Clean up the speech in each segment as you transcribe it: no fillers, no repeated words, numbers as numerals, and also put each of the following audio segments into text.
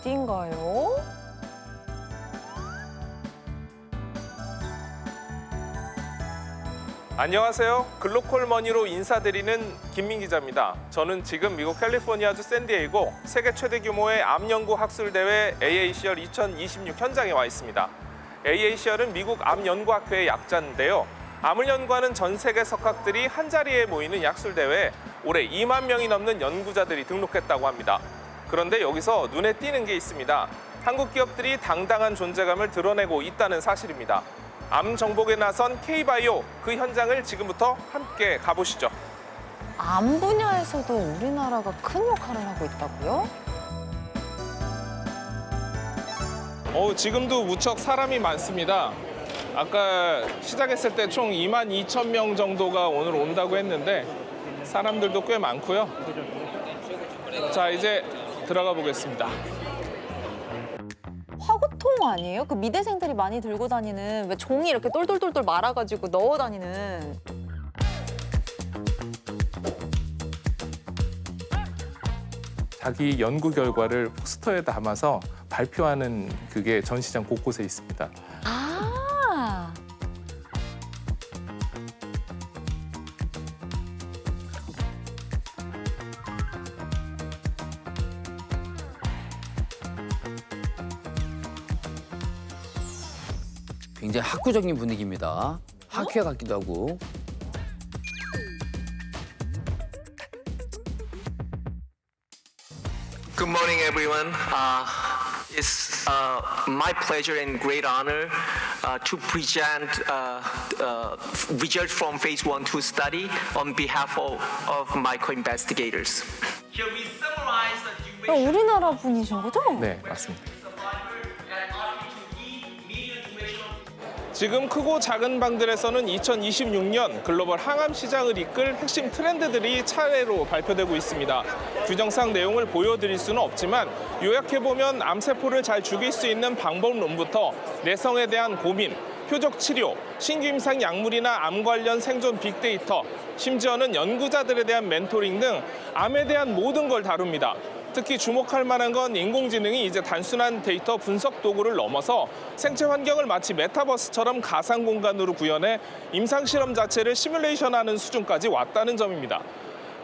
어딘가요? 안녕하세요. 글로컬 머니로 인사드리는 김민 기자입니다. 저는 지금 미국 캘리포니아주 샌디에이고 세계 최대 규모의 암 연구 학술 대회 AACR 2026 현장에 와 있습니다. AACR은 미국 암 연구학회의 약자인데요. 암을 연구하는 전 세계 석학들이 한 자리에 모이는 학술 대회에 올해 2만 명이 넘는 연구자들이 등록했다고 합니다. 그런데 여기서 눈에 띄는 게 있습니다. 한국 기업들이 당당한 존재감을 드러내고 있다는 사실입니다. 암 정복에 나선 K바이오, 그 현장을 지금부터 함께 가보시죠. 암 분야에서도 우리나라가 큰 역할을 하고 있다고요? 지금도 무척 사람이 많습니다. 아까 시작했을 때 총 2만 2천 명 정도가 오늘 온다고 했는데 사람들도 꽤 많고요. 자, 이제 들어가 보겠습니다. 화구통 아니에요? 그 미대생들이 많이 들고 다니는 왜 종이 이렇게 똘똘똘똘 말아가지고 넣어 다니는. 자기 연구 결과를 포스터에 담아서 발표하는 그게 전시장 곳곳에 있습니다. 아. 굉장히 학구적인 분위기입니다. 학회 같기도 하고. Good morning, everyone. It's my pleasure and great honor to present results from phase 1-2 study on behalf of my co-investigators. Here we summarize the duration 우리나라 분이신 거죠? 네, 맞습니다. 지금 크고 작은 방들에서는 2026년 글로벌 항암 시장을 이끌 핵심 트렌드들이 차례로 발표되고 있습니다. 규정상 내용을 보여드릴 수는 없지만 요약해보면 암세포를 잘 죽일 수 있는 방법론부터 내성에 대한 고민, 표적 치료, 신규 임상 약물이나 암 관련 생존 빅데이터, 심지어는 연구자들에 대한 멘토링 등 암에 대한 모든 걸 다룹니다. 특히 주목할 만한 건 인공지능이 이제 단순한 데이터 분석 도구를 넘어서 생체 환경을 마치 메타버스처럼 가상 공간으로 구현해 임상 실험 자체를 시뮬레이션하는 수준까지 왔다는 점입니다.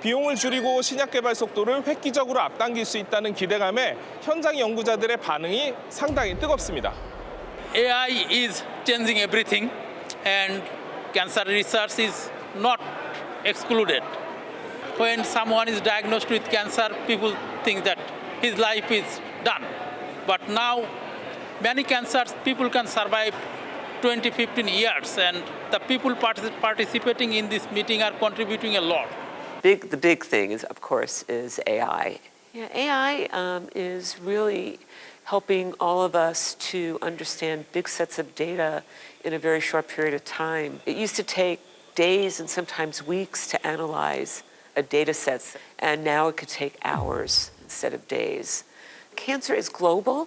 비용을 줄이고 신약 개발 속도를 획기적으로 앞당길 수 있다는 기대감에 현장 연구자들의 반응이 상당히 뜨겁습니다. AI is changing everything, and cancer research is not excluded. When someone is diagnosed with cancer, people think that his life is done. But now, many cancers, people can survive 20, 15 years, and the people participating in this meeting are contributing a lot. The big thing is, of course, is AI. Yeah, AI is really helping all of us to understand big sets of data in a very short period of time. It used to take days and sometimes weeks to analyze a data set, and now it could take hours instead of days. Cancer is global,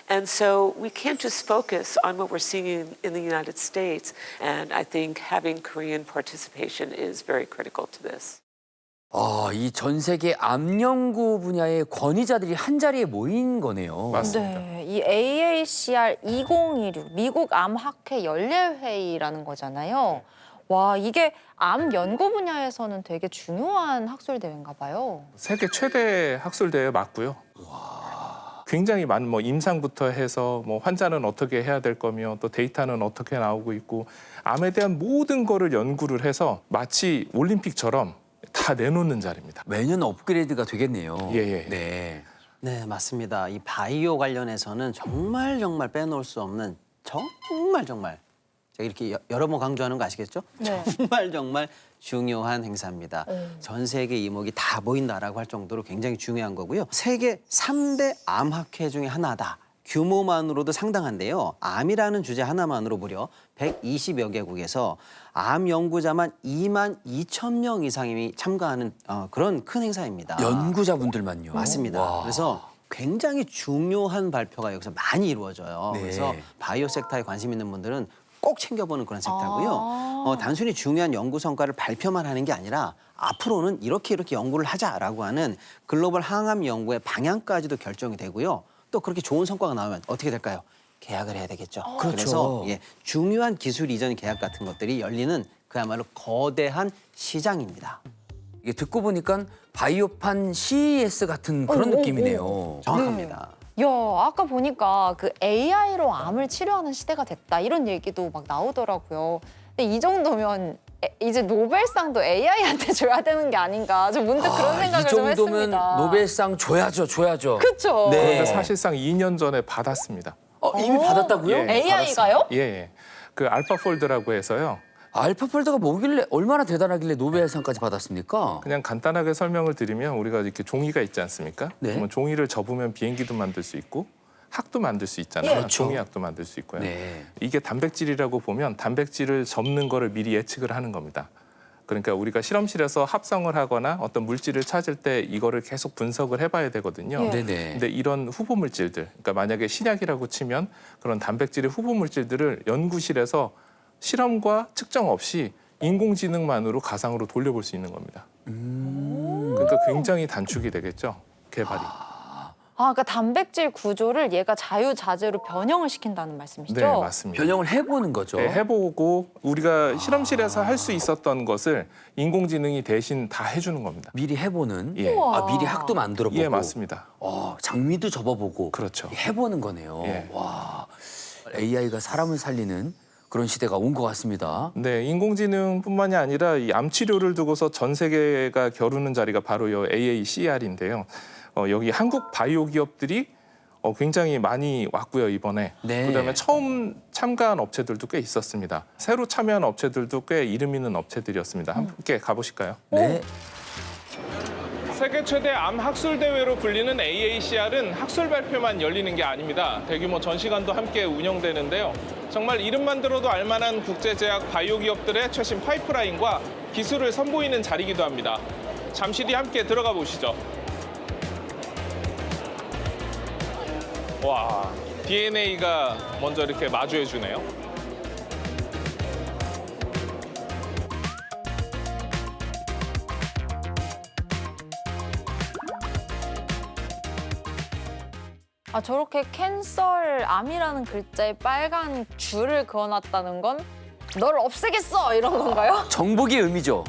and so we can't just focus on what we're seeing in the United States, and I think having Korean participation is very critical to this. 이 전 세계 암 연구 분야의 권위자들이 한 자리에 모인 거네요. 맞습니다. 네, 이 AACR 2026 미국 암학회 연례회의라는 거잖아요. 와, 이게 암 연구 분야에서는 되게 중요한 학술 대회인가 봐요. 세계 최대 학술 대회 맞고요. 굉장히 많은 임상부터 해서 환자는 어떻게 해야 될 거며 또 데이터는 어떻게 나오고 있고 암에 대한 모든 거를 연구를 해서 마치 올림픽처럼 다 내놓는 자리입니다. 매년 업그레이드가 되겠네요. 예. 네. 네, 맞습니다. 이 바이오 관련해서는 정말 빼놓을 수 없는 정말 제가 이렇게 여러 번 강조하는 거 아시겠죠? 네. 정말 중요한 행사입니다. 전 세계 이목이 다 모인다라고 할 정도로 굉장히 중요한 거고요. 세계 3대 암학회 중에 하나다. 규모만으로도 상당한데요. 암이라는 주제 하나만으로 무려 120여 개국에서 암 연구자만 2만 2천 명 이상이 참가하는 그런 큰 행사입니다. 연구자분들만요. 맞습니다. 와. 그래서 굉장히 중요한 발표가 여기서 많이 이루어져요. 네. 그래서 바이오 섹터에 관심 있는 분들은 꼭 챙겨보는 그런 섹터고요. 단순히 중요한 연구 성과를 발표만 하는 게 아니라 앞으로는 이렇게 연구를 하자라고 하는 글로벌 항암 연구의 방향까지도 결정이 되고요. 또 그렇게 좋은 성과가 나오면 어떻게 될까요? 계약을 해야 되겠죠. 그렇죠. 그래서 중요한 기술 이전 계약 같은 것들이 열리는 그야말로 거대한 시장입니다. 이게 듣고 보니까 바이오판 CES 같은 그런 느낌이네요. 정확합니다. 야, 아까 보니까 그 AI로 암을 치료하는 시대가 됐다 이런 얘기도 막 나오더라고요. 근데 이 정도면 이제 노벨상도 AI한테 줘야 되는 게 아닌가. 저 문득 그런 생각을 이 좀 정도면 했습니다. 노벨상 줘야죠. 그렇죠. 네. 그런데 사실상 2년 전에 받았습니다. 이미 받았다고요? 예. AI가요? 예, 예. 그 알파폴드라고 해서요. 알파폴드가 뭐길래 얼마나 대단하길래 노벨상까지 받았습니까? 그냥 간단하게 설명을 드리면 우리가 이렇게 종이가 있지 않습니까? 네. 그러면 종이를 접으면 비행기도 만들 수 있고 학도 만들 수 있잖아요. 예. 종이학도 만들 수 있고요. 네. 이게 단백질이라고 보면 단백질을 접는 거를 미리 예측을 하는 겁니다. 그러니까 우리가 실험실에서 합성을 하거나 어떤 물질을 찾을 때 이거를 계속 분석을 해봐야 되거든요. 예. 네네. 근데 이런 후보 물질들, 그러니까 만약에 신약이라고 치면 그런 단백질의 후보 물질들을 연구실에서 실험과 측정 없이 인공지능만으로 가상으로 돌려볼 수 있는 겁니다. 그러니까 굉장히 단축이 되겠죠, 개발이. 그러니까 단백질 구조를 얘가 자유자재로 변형을 시킨다는 말씀이시죠? 네, 맞습니다. 변형을 해보는 거죠. 네, 해보고 우리가 실험실에서 할 수 있었던 것을 인공지능이 대신 다 해주는 겁니다. 미리 해보는. 예. 우와. 미리 학도 만들어보고. 예, 맞습니다. 장미도 접어보고. 그렇죠. 해보는 거네요. 예. 와, AI가 사람을 살리는 그런 시대가 온 것 같습니다. 네, 인공지능뿐만이 아니라 이 암 치료를 두고서 전 세계가 겨루는 자리가 바로 이 AACR인데요. 여기 한국 바이오 기업들이 굉장히 많이 왔고요, 이번에. 네. 그다음에 처음 참가한 업체들도 꽤 있었습니다. 새로 참여한 업체들도 꽤 이름 있는 업체들이었습니다. 함께 가보실까요? 네. 세계 최대 암 학술 대회로 불리는 AACR은 학술 발표만 열리는 게 아닙니다. 대규모 전시관도 함께 운영되는데요. 정말 이름만 들어도 알만한 국제제약 바이오 기업들의 최신 파이프라인과 기술을 선보이는 자리이기도 합니다. 잠시 뒤 함께 들어가 보시죠. 와, DNA가 먼저 이렇게 마주해 주네요. 저렇게 캔썰 암이라는 글자에 빨간 줄을 그어놨다는 건 널 없애겠어 이런 건가요? 정복의 의미죠.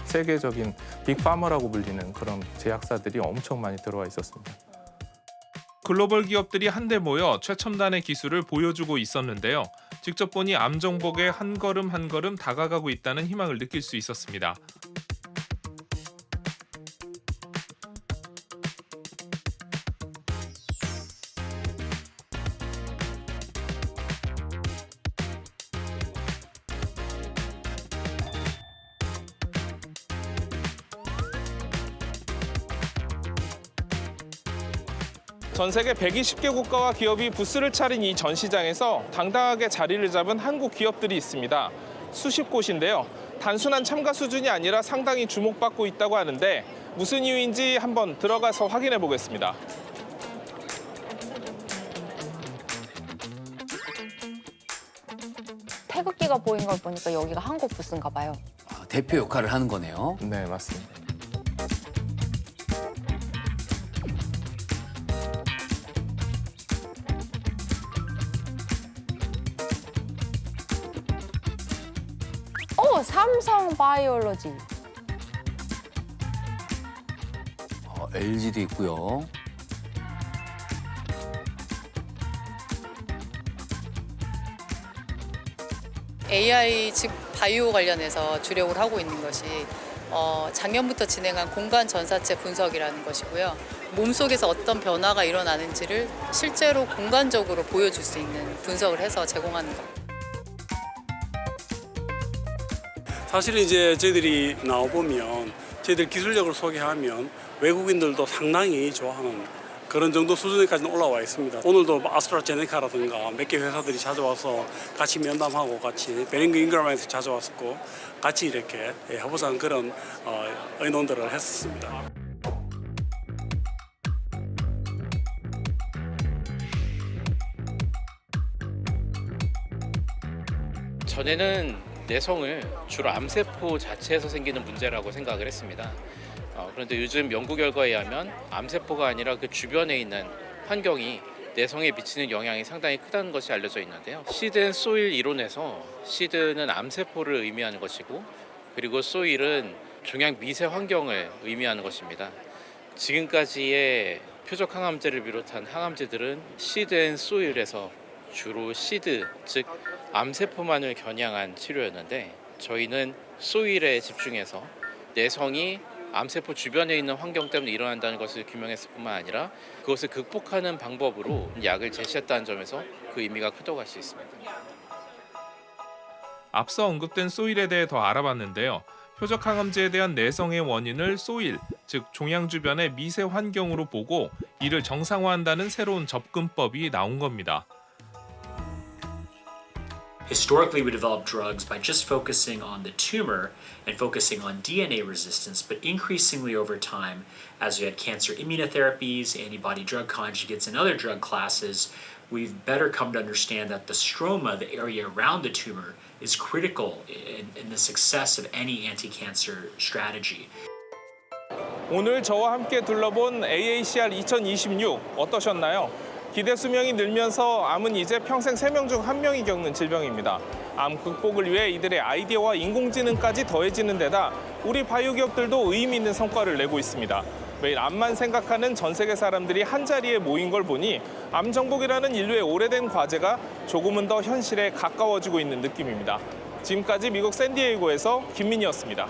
세계적인 빅파머라고 불리는 그런 제약사들이 엄청 많이 들어와 있었습니다. 글로벌 기업들이 한데 모여 최첨단의 기술을 보여주고 있었는데요. 직접 보니 암 정복에 한 걸음 한 걸음 다가가고 있다는 희망을 느낄 수 있었습니다. 전 세계 120개 국가와 기업이 부스를 차린 이 전시장에서 당당하게 자리를 잡은 한국 기업들이 있습니다. 수십 곳인데요. 단순한 참가 수준이 아니라 상당히 주목받고 있다고 하는데 무슨 이유인지 한번 들어가서 확인해 보겠습니다. 태극기가 보인 걸 보니까 여기가 한국 부스인가 봐요. 대표 역할을 하는 거네요. 네, 맞습니다. 삼성 바이올로지. LG도 있고요. AI 즉 바이오 관련해서 주력을 하고 있는 것이 작년부터 진행한 공간 전사체 분석이라는 것이고요. 몸속에서 어떤 변화가 일어나는지를 실제로 공간적으로 보여줄 수 있는 분석을 해서 제공하는 것. 사실은 이제 저희들이 나와보면 저희들 기술력을 소개하면 외국인들도 상당히 좋아하는 그런 정도 수준까지는 올라와 있습니다. 오늘도 아스트라제네카라든가 몇 개 회사들이 찾아와서 같이 면담하고 같이 베링거 잉그라마에서 찾아왔었고 같이 이렇게 해보자는 그런 의논들을 했었습니다. 전에는 내성을 주로 암세포 자체에서 생기는 문제라고 생각을 했습니다. 그런데 요즘 연구 결과에 의하면 암세포가 아니라 그 주변에 있는 환경이 내성에 미치는 영향이 상당히 크다는 것이 알려져 있는데요. 시드 앤 소일 이론에서 시드는 암세포를 의미하는 것이고 그리고 소일은 종양 미세 환경을 의미하는 것입니다. 지금까지의 표적 항암제를 비롯한 항암제들은 시드 앤 소일에서 주로 시드, 즉 암세포만을 겨냥한 치료였는데 저희는 소일에 집중해서 내성이 암세포 주변에 있는 환경 때문에 일어난다는 것을 규명했을 뿐만 아니라 그것을 극복하는 방법으로 약을 제시했다는 점에서 그 의미가 크다고 할 수 있습니다. 앞서 언급된 소일에 대해 더 알아봤는데요. 표적 항암제에 대한 내성의 원인을 소일, 즉 종양 주변의 미세 환경으로 보고 이를 정상화한다는 새로운 접근법이 나온 겁니다. Historically, we developed drugs by just focusing on the tumor and focusing on DNA resistance, but increasingly over time, as we had cancer immunotherapies, antibody drug conjugates, and other drug classes, we've better come to understand that the stroma, the area around the tumor, is critical in the success of any anti-cancer strategy. 오늘 저와 함께 둘러본 AACR 2026 어떠셨나요? 기대 수명이 늘면서 암은 이제 평생 3명 중 1명이 겪는 질병입니다. 암 극복을 위해 이들의 아이디어와 인공지능까지 더해지는 데다 우리 바이오 기업들도 의미 있는 성과를 내고 있습니다. 매일 암만 생각하는 전 세계 사람들이 한자리에 모인 걸 보니 암 정복이라는 인류의 오래된 과제가 조금은 더 현실에 가까워지고 있는 느낌입니다. 지금까지 미국 샌디에이고에서 김민희였습니다.